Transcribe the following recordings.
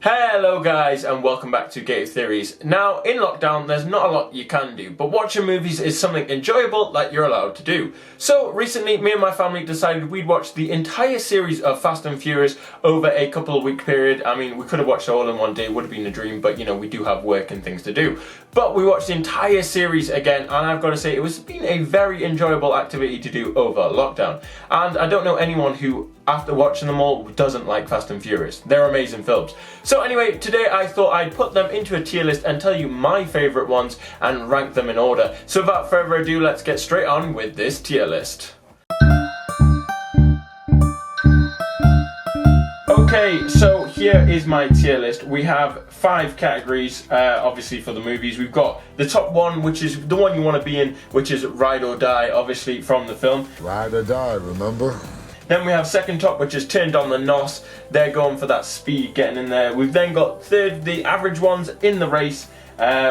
Hello guys and welcome back to Gated Theories. Now in lockdown there's not a lot you can do, but watching movies is something enjoyable that you're allowed to do. So recently me and my family decided we'd watch the entire series of Fast and Furious over a couple of week period. I mean, we could have watched it all in one day, it would have been a dream, but you know, we do have work and things to do. But we watched the entire series again and I've got to say it's been a very enjoyable activity to do over lockdown. And I don't know anyone who after watching them all doesn't like Fast and Furious. They're amazing films. So anyway, today I thought I'd put them into a tier list and tell you my favourite ones and rank them in order. So without further ado, let's get straight on with this tier list. Okay, so here is my tier list. We have 5 categories, obviously for the movies. We've got the top one, which is the one you want to be in, which is Ride or Die, obviously from the film. Ride or die, remember? Then we have second top, which is Turned on the Nos. They're going for that speed, getting in there. We've then got third, the average ones in the race.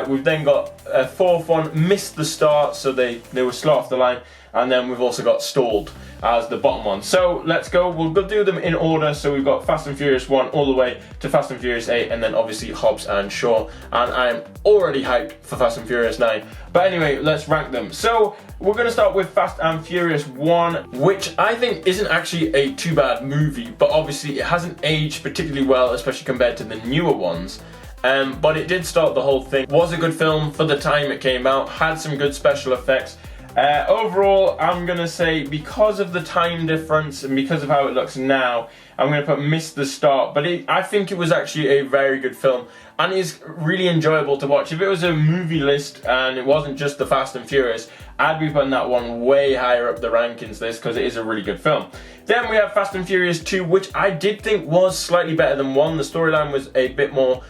We've then got a fourth one, Missed the Start, so they were slow off the line. And then we've also got Stalled as the bottom one. So let's go, we'll go do them in order. So we've got Fast and Furious 1 all the way to Fast and Furious 8, and then obviously Hobbs and Shaw. And I'm already hyped for Fast and Furious 9. But anyway, let's rank them. So we're gonna start with Fast and Furious 1, which I think isn't actually a too bad movie, but obviously it hasn't aged particularly well, especially compared to the newer ones. But it did start the whole thing. Was a good film for the time it came out, had some good special effects. Overall, I'm going to say because of the time difference and because of how it looks now, I'm going to put Missed the Start. But I think it was actually a very good film and is really enjoyable to watch. If it was a movie list and it wasn't just the Fast and Furious, I'd be putting that one way higher up the rankings list because it is a really good film. Then we have Fast and Furious 2, which I did think was slightly better than 1. The storyline was a bit more,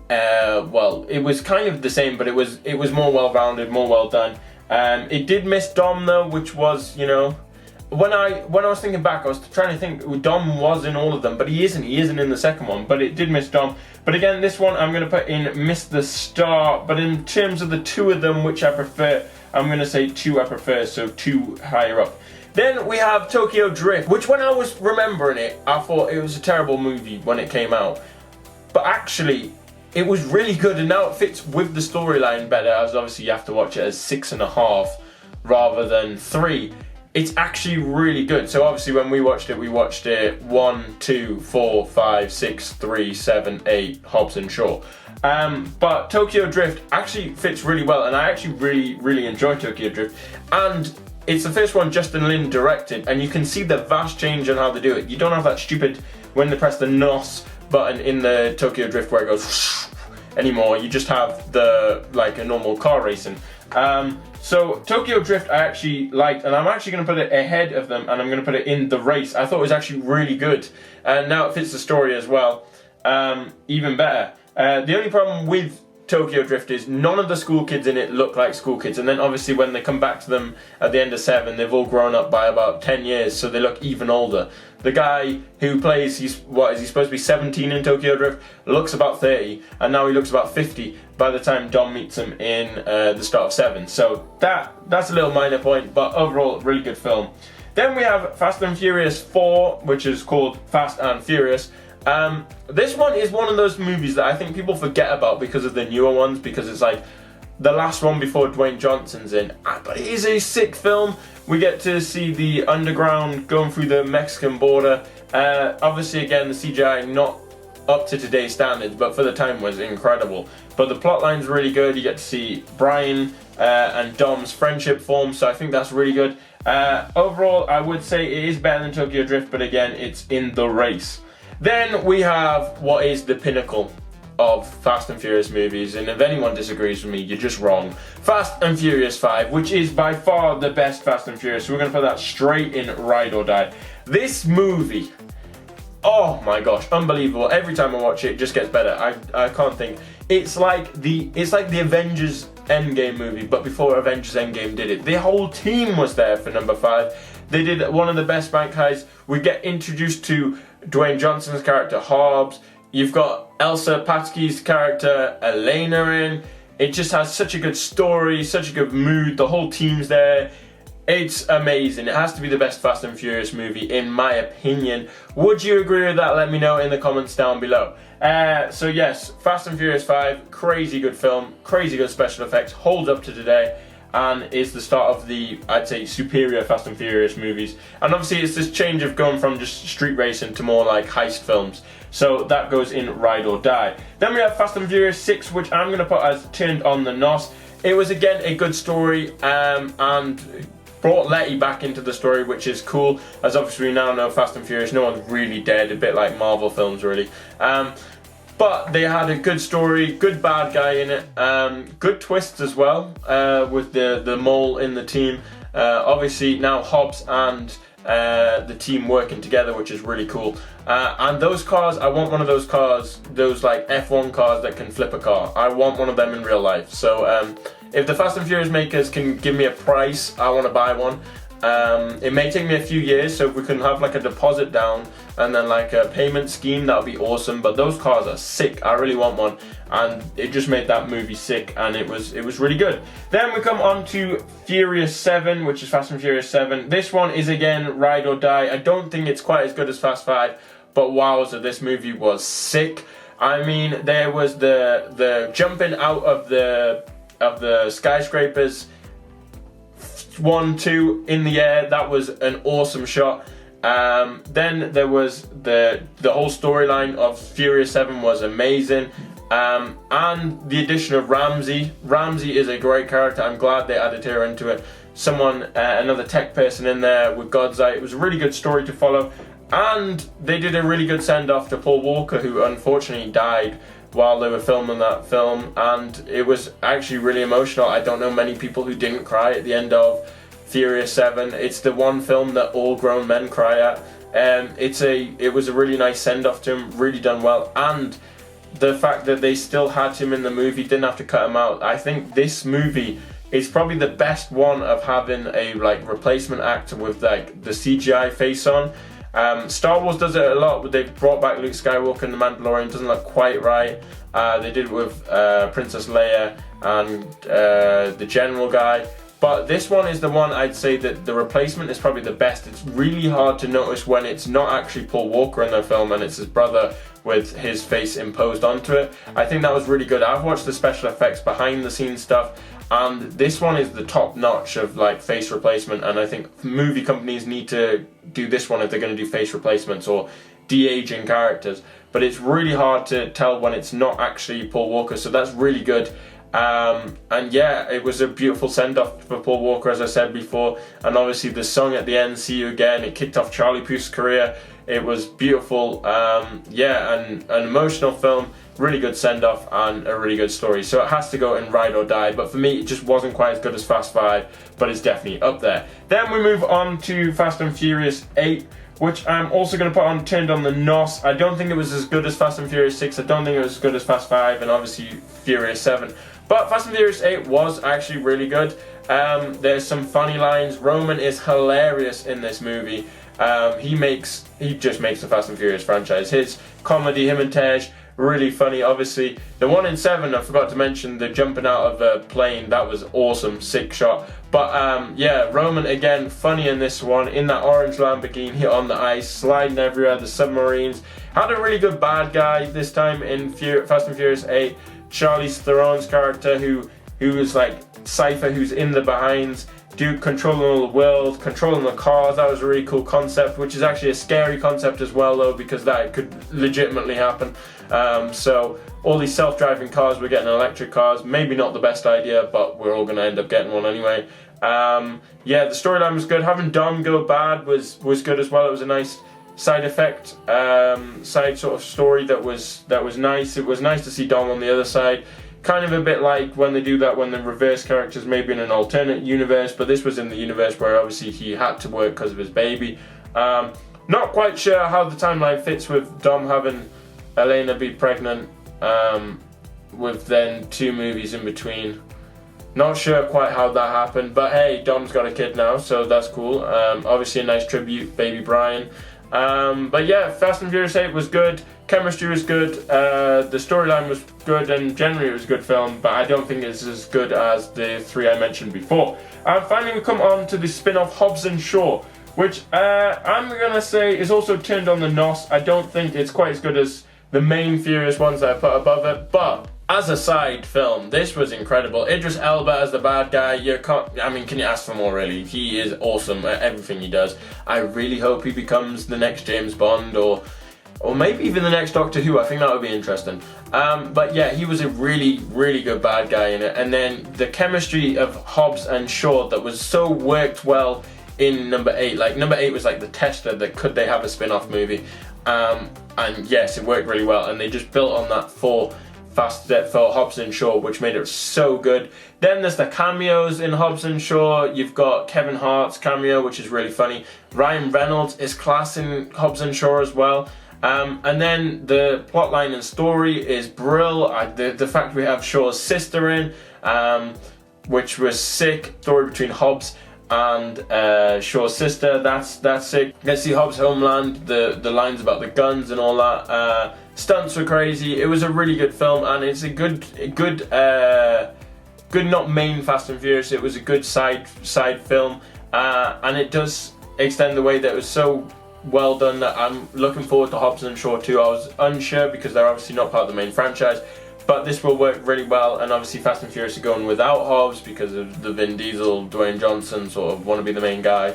well, it was kind of the same, but it was more well-rounded, more well done. It did miss Dom though, which was, you know, when I was thinking back, I was trying to think, Dom was in all of them, but he isn't in the second one, but it did miss Dom. But again, this one I'm going to put in Missed the Start, but in terms of the two of them, which I prefer, I'm going to say 2 I prefer, so 2 higher up. Then we have Tokyo Drift, which when I was remembering it, I thought it was a terrible movie when it came out. But actually, it was really good, and now it fits with the storyline better, as obviously you have to watch it as 6.5 rather than 3. It's actually really good. So obviously when we watched it 1, 2, 4, 5, 6, 3, 7, 8, Hobbs and Shaw. But Tokyo Drift actually fits really well, and I actually really enjoy Tokyo Drift. And it's the first one Justin Lin directed, and you can see the vast change on how they do it. You don't have that stupid, when they press the NOS button in the Tokyo Drift where it goes whoosh anymore. You just have the, like a normal car racing. So Tokyo Drift I actually liked, and I'm actually going to put it ahead of them, and I'm going to put it in the race. I thought it was actually really good, and now it fits the story as well, even better. The only problem with Tokyo Drift is none of the school kids in it look like school kids, and then obviously when they come back to them at the end of 7, they've all grown up by about 10 years, so they look even older. The guy who plays, is he supposed to be 17 in Tokyo Drift, looks about 30, and now he looks about 50 by the time Dom meets him in the start of 7. So that's a little minor point, but overall, really good film. Then we have Fast and Furious 4, which is called Fast and Furious. This one is one of those movies that I think people forget about because of the newer ones, because it's like the last one before Dwayne Johnson's in. But it is a sick film. We get to see the underground going through the Mexican border. Obviously, again, the CGI not up to today's standards, but for the time was incredible. But the plotline's really good. You get to see Brian and Dom's friendship form, so I think that's really good. Overall, I would say it is better than Tokyo Drift, but again, it's in the race. Then we have what is the pinnacle of Fast and Furious movies, and if anyone disagrees with me, you're just wrong. Fast and Furious 5, which is by far the best Fast and Furious, so we're going to put that straight in Ride or Die. This movie, oh my gosh, unbelievable. Every time I watch it, it just gets better. I can't think. It's like the Avengers Endgame movie, but before Avengers Endgame did it. The whole team was there for number 5. They did one of the best bank heists. We get introduced to Dwayne Johnson's character, Hobbs. You've got Elsa Pataky's character, Elena in. It just has such a good story, such a good mood. The whole team's there. It's amazing. It has to be the best Fast and Furious movie, in my opinion. Would you agree with that? Let me know in the comments down below. So yes, Fast and Furious 5, crazy good film, crazy good special effects, holds up to today, and is the start of the, I'd say, superior Fast and Furious movies. And obviously it's this change of going from just street racing to more like heist films. So that goes in Ride or Die. Then we have Fast and Furious 6, which I'm going to put as Turned on the Nos. It was again a good story, and brought Letty back into the story, which is cool, as obviously we now know Fast and Furious, no one's really dead, a bit like Marvel films really. But they had a good story, good bad guy in it, good twists as well, with the mole in the team. Obviously now Hobbs and the team working together, which is really cool. And those cars, I want one of those cars, those like F1 cars that can flip a car. I want one of them in real life. So if the Fast and Furious makers can give me a price, I want to buy one. It may take me a few years, so if we can have like a deposit down and then like a payment scheme, that would be awesome. But those cars are sick. I really want one, and it just made that movie sick, and it was really good. Then we come on to Furious 7, which is Fast and Furious 7. This one is again Ride or Die. I don't think it's quite as good as Fast 5, but wowza, this movie was sick. I mean, there was the jumping out of the skyscrapers, 1, 2 in the air. That was an awesome shot. Then there was the whole storyline of Furious 7 was amazing. And the addition of Ramsey. Ramsey is a great character. I'm glad they added her into it. Someone, another tech person in there with God's Eye. It was a really good story to follow. And they did a really good send-off to Paul Walker, who unfortunately died while they were filming that film, and it was actually really emotional. I don't know many people who didn't cry at the end of Furious 7. It's the one film that all grown men cry at. It was a really nice send-off to him, really done well, and the fact that they still had him in the movie, didn't have to cut him out. I think this movie is probably the best one of having a like replacement actor with like the CGI face on. Star Wars does it a lot, but they've brought back Luke Skywalker and The Mandalorian. Doesn't look quite right. They did it with Princess Leia and the General guy. But this one is the one I'd say that the replacement is probably the best. It's really hard to notice when it's not actually Paul Walker in the film and it's his brother with his face imposed onto it. I think that was really good. I've watched the special effects behind the scenes stuff, and this one is the top notch of like face replacement, and I think movie companies need to do this one if they're going to do face replacements or de-aging characters. But it's really hard to tell when it's not actually Paul Walker, so that's really good. And yeah, it was a beautiful send-off for Paul Walker, as I said before, and obviously the song at the end, See You Again, it kicked off Charlie Puth's career. It was beautiful. Yeah, and an emotional film, really good send-off and a really good story. So it has to go in Ride or Die, but for me it just wasn't quite as good as Fast 5, but it's definitely up there. Then we move on to Fast and Furious 8, which I'm also going to put on Turned on the Nos. I don't think it was as good as Fast and Furious 6, I don't think it was as good as Fast 5, and obviously Furious 7. But Fast and Furious 8 was actually really good. There's some funny lines. Roman is hilarious in this movie. He just makes the Fast and Furious franchise. His comedy, him and Tej, really funny. Obviously, the one in 7, I forgot to mention, the jumping out of a plane, that was awesome, sick shot. But yeah, Roman again, funny in this one, in that orange Lamborghini on the ice, sliding everywhere, the submarines. Had a really good bad guy this time in Fast and Furious 8. Charlize Theron's character, who was like Cypher, who's in the behinds, controlling all the world, controlling the cars. That was a really cool concept, which is actually a scary concept as well, though, because that could legitimately happen. So all these self-driving cars, we're getting electric cars. Maybe not the best idea, but we're all going to end up getting one anyway. Yeah, the storyline was good. Having Dom go bad was good as well. It was a nice side effect, side sort of story that was nice. It was nice to see Dom on the other side. Kind of a bit like when they do that when they reverse characters, maybe in an alternate universe, but this was in the universe where obviously he had to work because of his baby. Not quite sure how the timeline fits with Dom having Elena be pregnant, with then 2 movies in between. Not sure quite how that happened, but hey, Dom's got a kid now, so that's cool. Obviously a nice tribute, baby Brian. But yeah, Fast and Furious 8 was good. Chemistry was good, the storyline was good, and generally it was a good film, but I don't think it's as good as the three I mentioned before. And finally we come on to the spin-off Hobbs and Shaw, which I'm gonna say is also turned on the nos. I don't think it's quite as good as the main Furious ones that I put above it, but as a side film, this was incredible. Idris Elba as the bad guy, can you ask for more really? He is awesome at everything he does. I really hope he becomes the next James Bond, or maybe even the next Doctor Who. I think that would be interesting. But yeah, he was a really, really good bad guy in it. And then the chemistry of Hobbs and Shaw that was so worked well in number 8. Like number 8 was like the tester that could they have a spin-off movie. And yes, it worked really well. And they just built on that for Hobbs and Shaw, which made it so good. Then there's the cameos in Hobbs and Shaw. You've got Kevin Hart's cameo, which is really funny. Ryan Reynolds is class in Hobbs and Shaw as well. And then the plotline and story is brill. The fact we have Shaw's sister in, which was sick. Story between Hobbs and Shaw's sister, that's sick. You can see Hobbs' homeland, the lines about the guns and all that. Stunts were crazy. It was a really good film, and it's a good not main Fast and Furious. It was a good side film, and it does extend the way that it was so well done that I'm looking forward to Hobbs and Shaw 2. I was unsure because they're obviously not part of the main franchise, but this will work really well. And obviously Fast and Furious are going without Hobbs because of the Vin Diesel, Dwayne Johnson sort of want to be the main guy.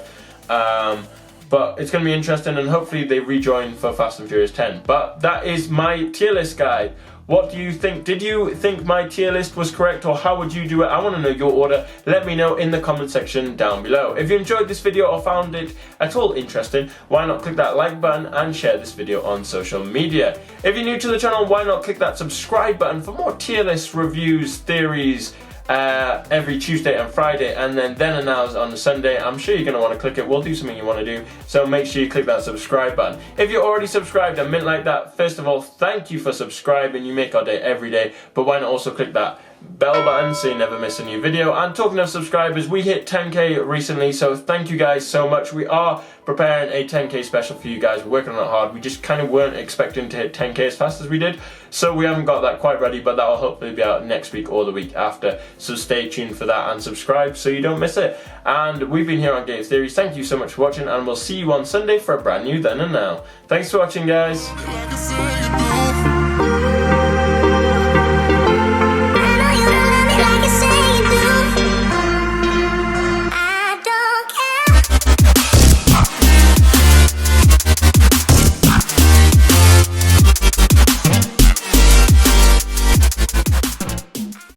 But it's going to be interesting, and hopefully they rejoin for Fast and Furious 10. But that is my tier list guide. What do you think? Did you think my tier list was correct, or how would you do it? I want to know your order. Let me know in the comment section down below. If you enjoyed this video or found it at all interesting, why not click that like button and share this video on social media. If you're new to the channel, why not click that subscribe button for more tier list reviews, theories, every Tuesday and Friday, and then and now on a Sunday. I'm sure you're going to want to click it. We'll do something you want to do, so make sure you click that subscribe button. If you're already subscribed and mint like that, first of all, thank you for subscribing. You make our day every day. But why not also click that bell button so you never miss a new video. And talking of subscribers, we hit 10k recently, so thank you guys so much. We are preparing a 10k special for you guys. We're working on it hard. We just kind of weren't expecting to hit 10k as fast as we did, so we haven't got that quite ready, but that will hopefully be out next week or the week after, so stay tuned for that and subscribe so you don't miss it. And we've been here on Game Theories. Thank you so much for watching, and we'll see you on Sunday for a brand new Then and Now. Thanks for watching, guys.